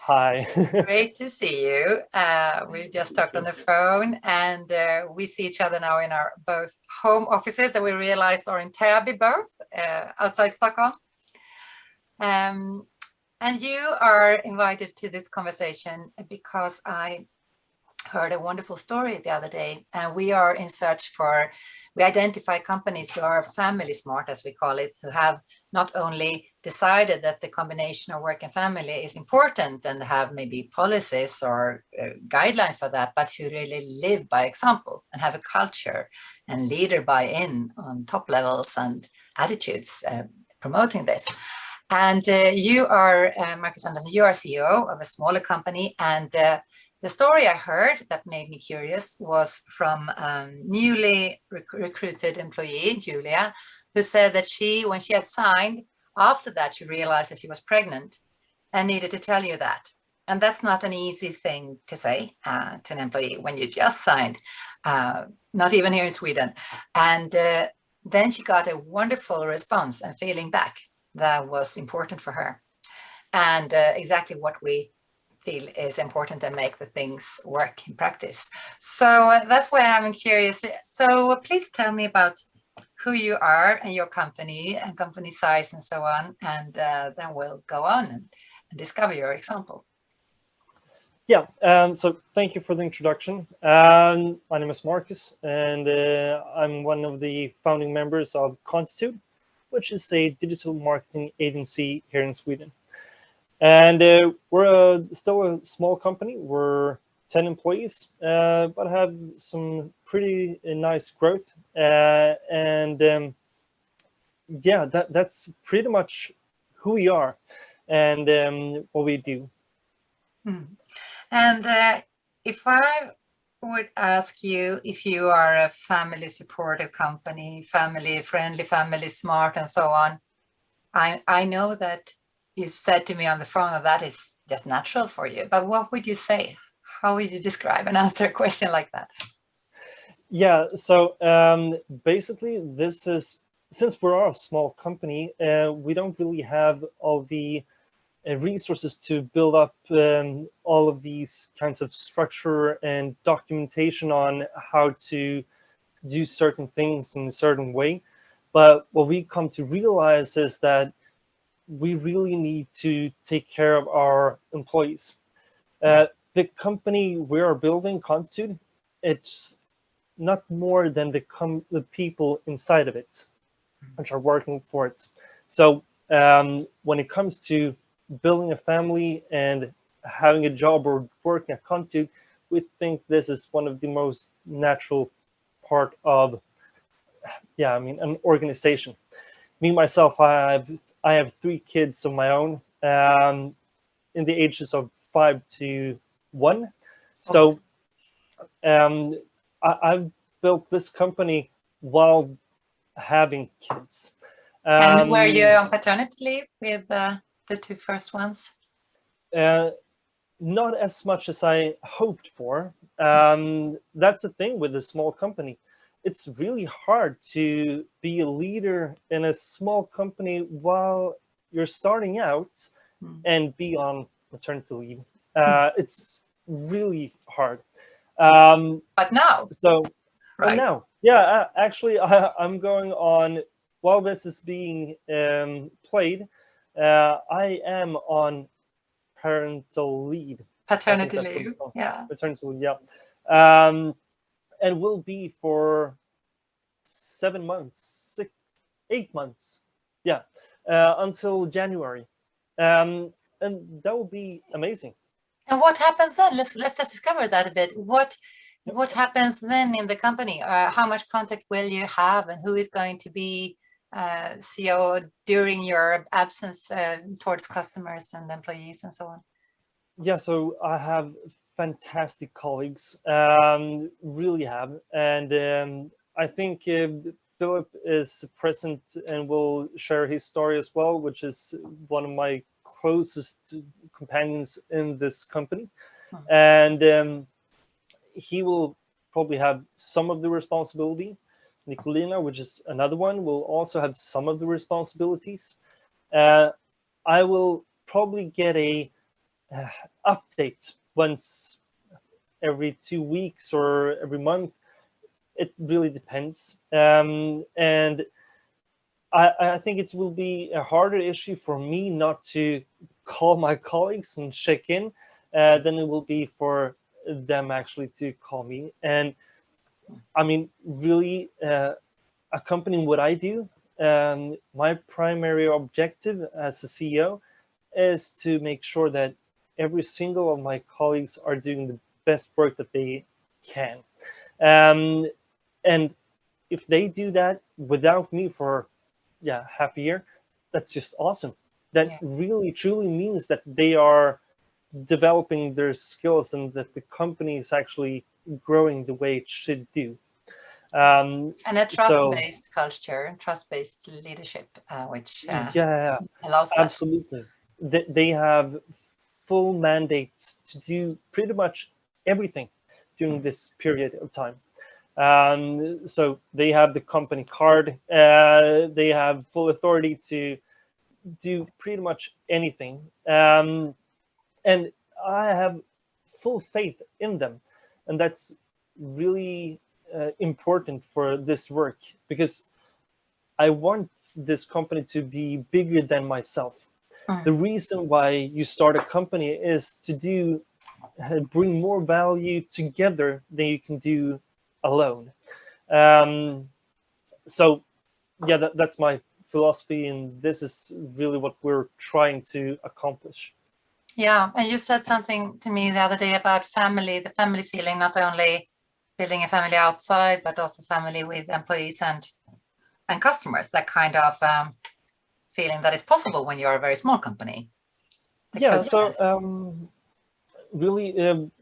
Hi. Great to see you. We just talked on the phone, and we see each other now in our both home offices that we realized are in Täby both, outside Stockholm. And you are invited to this conversation because I heard a wonderful story the other day, and we are in search for, we identify companies who are family smart, as we call it, who have not only decided that the combination of work and family is important and have maybe policies or guidelines for that, but who really live by example and have a culture and leader buy-in on top levels and attitudes promoting this. And you are, Marcus Andersson, you are CEO of a smaller company, and the story I heard that made me curious was from newly recruited employee, Julia, who said that when she had signed, after that, she realized that she was pregnant and needed to tell you that. And that's not an easy thing to say to an employee when you just signed, not even here in Sweden. And then she got a wonderful response and feeling back that was important for her. And exactly what we feel is important and make the things work in practice. So that's why I'm curious. So please tell me about who you are and your company and company size and so on. And then we'll go on and discover your example. Yeah, so thank you for the introduction. My name is Marcus, and I'm one of the founding members of Contitude, which is a digital marketing agency here in Sweden. And we're still a small company. We're 10 employees, but have some pretty nice growth. Yeah, that's pretty much who we are and what we do. And if I would ask you if you are a family supportive company, family friendly, family smart, and so on, I know that you said to me on the phone that is just natural for you, but what would you say? How would you describe and answer a question like that? Yeah, so basically this is, since we're a small company, we don't really have all the resources to build up all of these kinds of structure and documentation on how to do certain things in a certain way. But what we come to realize is that we really need to take care of our employees. The company we are building, Contitude, it's not more than the people inside of it, which are working for it. So when it comes to building a family and having a job or working at Contitude, we think this is one of the most natural part of, an organization. Me myself, I have 3 kids of my own, in the ages of 5 to 1. So I've built this company while having kids. And were you on paternity leave with the 2 first ones? Not as much as I hoped for. That's the thing with a small company. It's really hard to be a leader in a small company while you're starting out and be on maternity leave. It's really hard. But now? But now, yeah, actually, I'm going on, while this is being played, I am on parental leave. Paternity leave, yeah. Paternity leave, yeah. And will be for 7 months, 8 months, yeah, until January. And that will be amazing. And what happens then? Let's just discover that a bit. What happens then in the company? How much contact will you have, and who is going to be CEO during your absence towards customers and employees and so on? Yeah, so I have fantastic colleagues, really have, and I think Philip is present and will share his story as well, which is one of my closest companions in this company, and he will probably have some of the responsibility. Nicolina, which is another one, will also have some of the responsibilities. I will probably get a update once every 2 weeks or every month. It really depends. And I think it will be a harder issue for me not to call my colleagues and check in than it will be for them actually to call me. And I mean, really, accompanying what I do, my primary objective as a CEO is to make sure that every single of my colleagues are doing the best work that they can. Um, and if they do that without me for half a year, that's just awesome. That Yeah. really truly means that they are developing their skills and that the company is actually growing the way it should do. And a So trust-based culture, trust-based leadership, which yeah, allows that. absolutely. They have full mandates to do pretty much everything during this period of time. So they have the company card. They have full authority to do pretty much anything. And I have full faith in them. And that's really important for this work because I want this company to be bigger than myself. The reason why you start a company is to bring more value together than you can do alone. Um, so yeah, that's my philosophy, and this is really what we're trying to accomplish. Yeah, and you said something to me the other day about family, the family feeling, not only building a family outside, but also family with employees and customers, that kind of feeling that is possible when you're a very small company. Yeah, so really,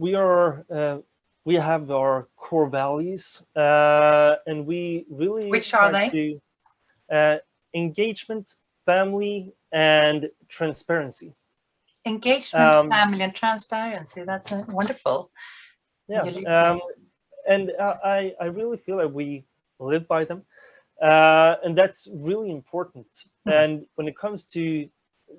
we have our core values, and we really Which are try they? to engagement, family, and transparency. Engagement, family, and transparency. That's wonderful. Yeah, and I really feel like we live by them, and that's really important. And when it comes to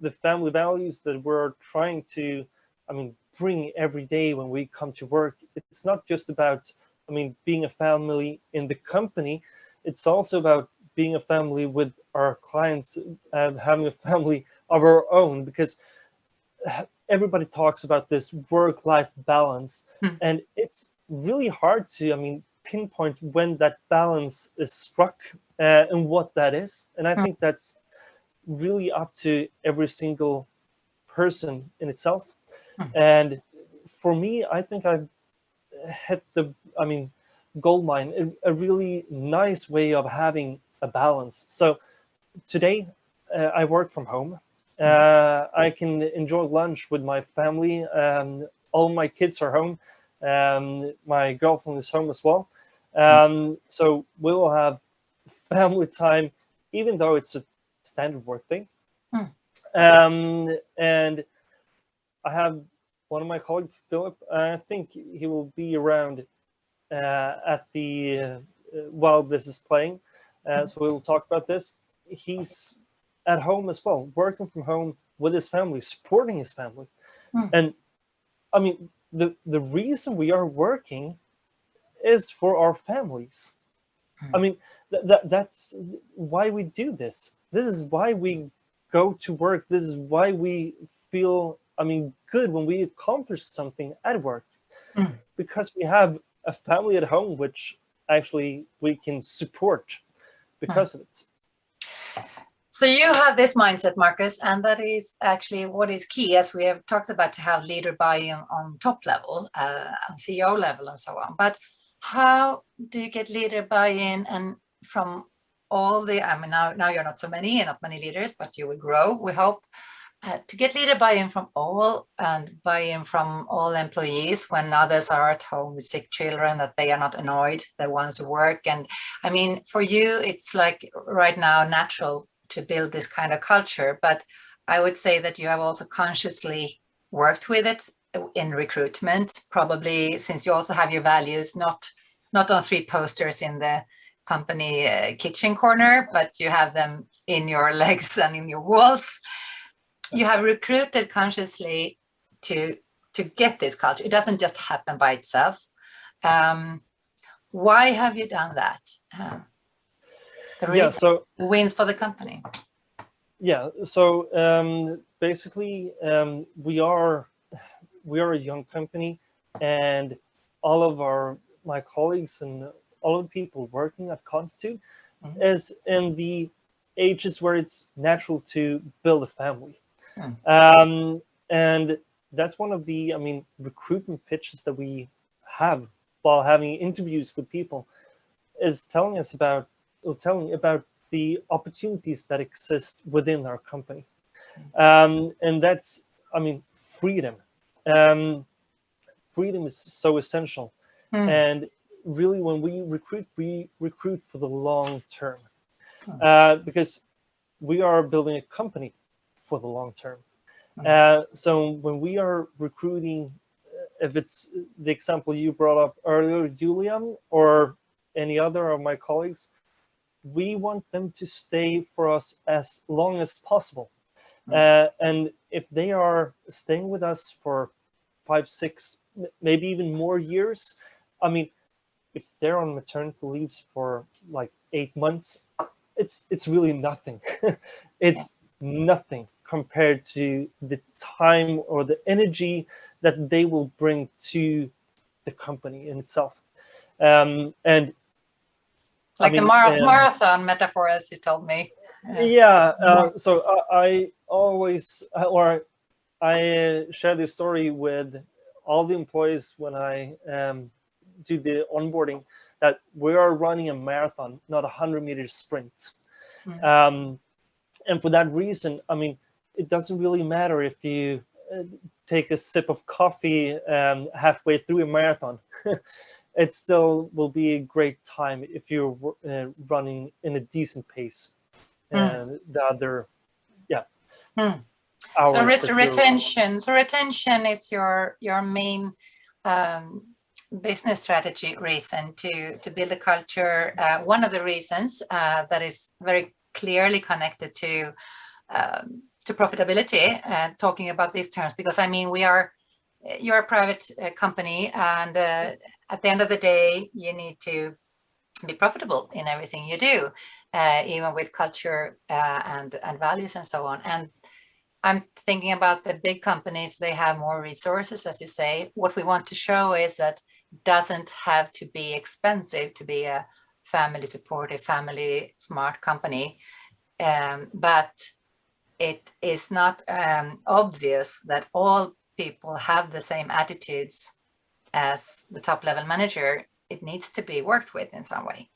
the family values that we're trying to, I mean, bring every day when we come to work, it's not just about, I mean, being a family in the company. It's also about being a family with our clients and having a family of our own, because everybody talks about this work-life balance, and it's really hard to, I mean, pinpoint when that balance is struck and what that is. And I think that's really up to every single person in itself. And for me, I think I've hit the, I mean, gold mine, a really nice way of having a balance. So today, I work from home. I can enjoy lunch with my family. All my kids are home. My girlfriend is home as well. So we'll have family time, even though it's a standard work thing. And I have one of my colleagues, Philip. I think he will be around at the while this is playing. So we'll talk about this. He's at home as well, working from home with his family, supporting his family. And I mean, the reason we are working is for our families. I mean, that's why we do this. This is why we go to work. This is why we feel, I mean, good when we accomplish something at work, because we have a family at home, which actually we can support because of it. So you have this mindset, Marcus, and that is actually what is key, as we have talked about, to have leader buy-in on top level, on CEO level and so on. But how do you get leader buy-in and from all the, I mean, now you're not so many and not many leaders, but you will grow, we hope, to get leader buy-in from all and buy-in from all employees when others are at home with sick children, that they are not annoyed, the ones who work. And I mean, for you, it's like right now natural to build this kind of culture, but I would say that you have also consciously worked with it in recruitment, probably since you also have your values, not on 3 posters in the company kitchen corner, but you have them in your legs and in your walls. You have recruited consciously to get this culture. It doesn't just happen by itself. Why have you done that? The reason wins for the company. Yeah, so basically we are a young company, and all of my colleagues and all of the people working at Contitude is in the ages where it's natural to build a family. And that's one of the, recruitment pitches that we have while having interviews with people, is telling about the opportunities that exist within our company. And that's, freedom. Freedom is so essential. And really, when we recruit for the long term, because we are building a company for the long term. So when we are recruiting, if it's the example you brought up earlier, Julian, or any other of my colleagues, we want them to stay for us as long as possible. And if they are staying with us for 5, 6, maybe even more years, if they're on maternity leaves for like 8 months, it's really nothing. It's nothing compared to the time or the energy that they will bring to the company in itself. And like the marathon metaphor, as you told me. So I always, or I share this story with all the employees when I do the onboarding, that we are running a marathon, not a 100-meter sprint. And for that reason, it doesn't really matter if you take a sip of coffee halfway through a marathon. It still will be a great time if you're running in a decent pace. And the other, So retention is your main business strategy reason to build a culture. One of the reasons that is very clearly connected to profitability, talking about these terms, because you're a private company, and at the end of the day, you need to be profitable in everything you do, even with culture and values and so on. And I'm thinking about the big companies, they have more resources, as you say. What we want to show is that it doesn't have to be expensive to be a family supportive, family smart company. But it is not obvious that all people have the same attitudes as the top level manager. It needs to be worked with in some way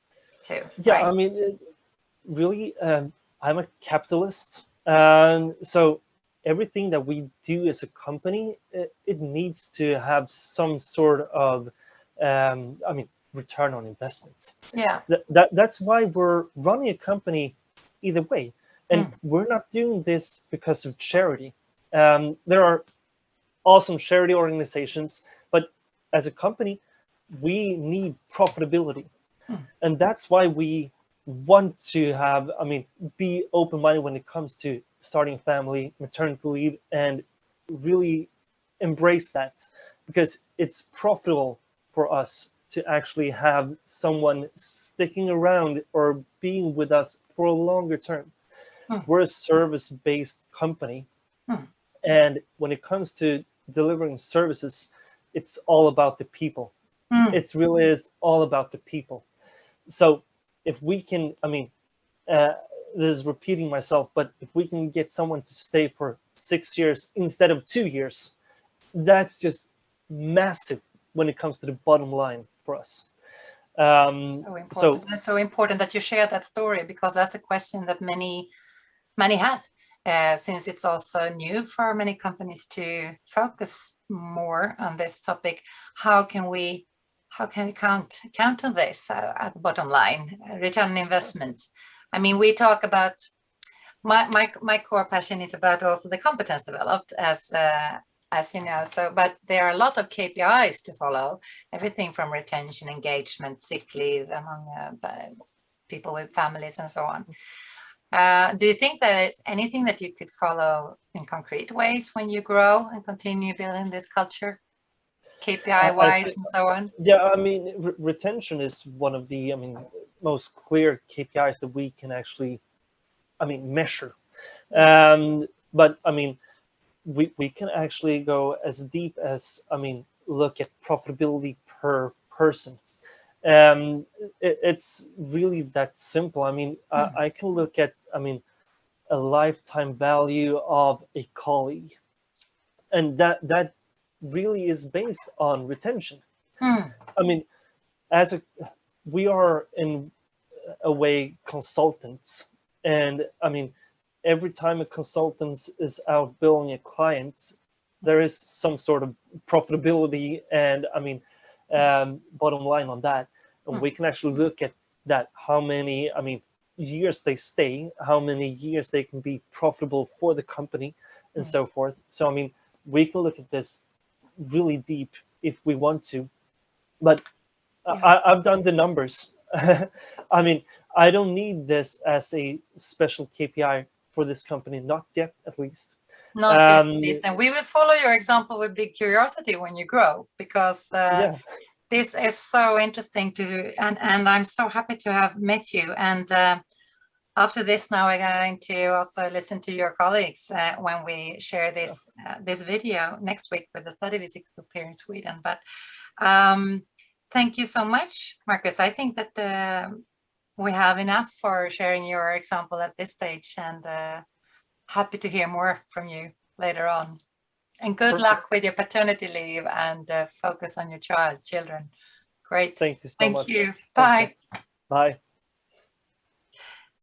too. Yeah, right? Really, I'm a capitalist. So everything that we do as a company, it needs to have some sort of, return on investment. Yeah. That's why we're running a company either way. And we're not doing this because of charity. There are awesome charity organizations, but as a company, we need profitability. And that's why we want to have, be open-minded when it comes to starting a family, maternity leave, and really embrace that, because it's profitable for us to actually have someone sticking around or being with us for a longer term. We're a service-based company. And when it comes to delivering services, it's all about the people. It really is all about the people. So if we can, this is repeating myself, but if we can get someone to stay for 6 years instead of 2 years, that's just massive when it comes to the bottom line for us. It's so important that you share that story, because that's a question that many have, since it's also new for many companies to focus more on this topic. How can we count on this at the bottom line, return on investment? We talk about, my core passion is about also the competence developed, as you know. So, but there are a lot of KPIs to follow, everything from retention, engagement, sick leave among people with families and so on. Do you think that it's anything that you could follow in concrete ways when you grow and continue building this culture, KPI wise and so on? Yeah, I mean, retention is one of the, I mean, most clear KPIs that we can actually, I mean, measure. Yes. But I mean, we can actually go as deep as, I mean, look at profitability per person. It's really that simple. I mean, I can look at, I mean, a lifetime value of a colleague, and that really is based on retention. I mean, as a we are in a way consultants, and I mean, every time a consultant is out billing a client, there is some sort of profitability and, I mean, bottom line on that, and we can actually look at that, how many, I mean, years they stay, how many years they can be profitable for the company, and so forth. So I mean, we can look at this really deep if we want to, but I've done the numbers. I mean, I don't need this as a special KPI for this company, not yet, at least. Not yet, at least. And we will follow your example with big curiosity when you grow, because Yeah. this is so interesting and I'm so happy to have met you. And after this, now we're going to also listen to your colleagues when we share this this video next week with the study visit group here in Sweden. But thank you so much, Marcus. I think that we have enough for sharing your example at this stage, and happy to hear more from you later on. And good luck with your paternity leave and focus on your children. Great. Thank you so much. Thank you. Bye. Bye.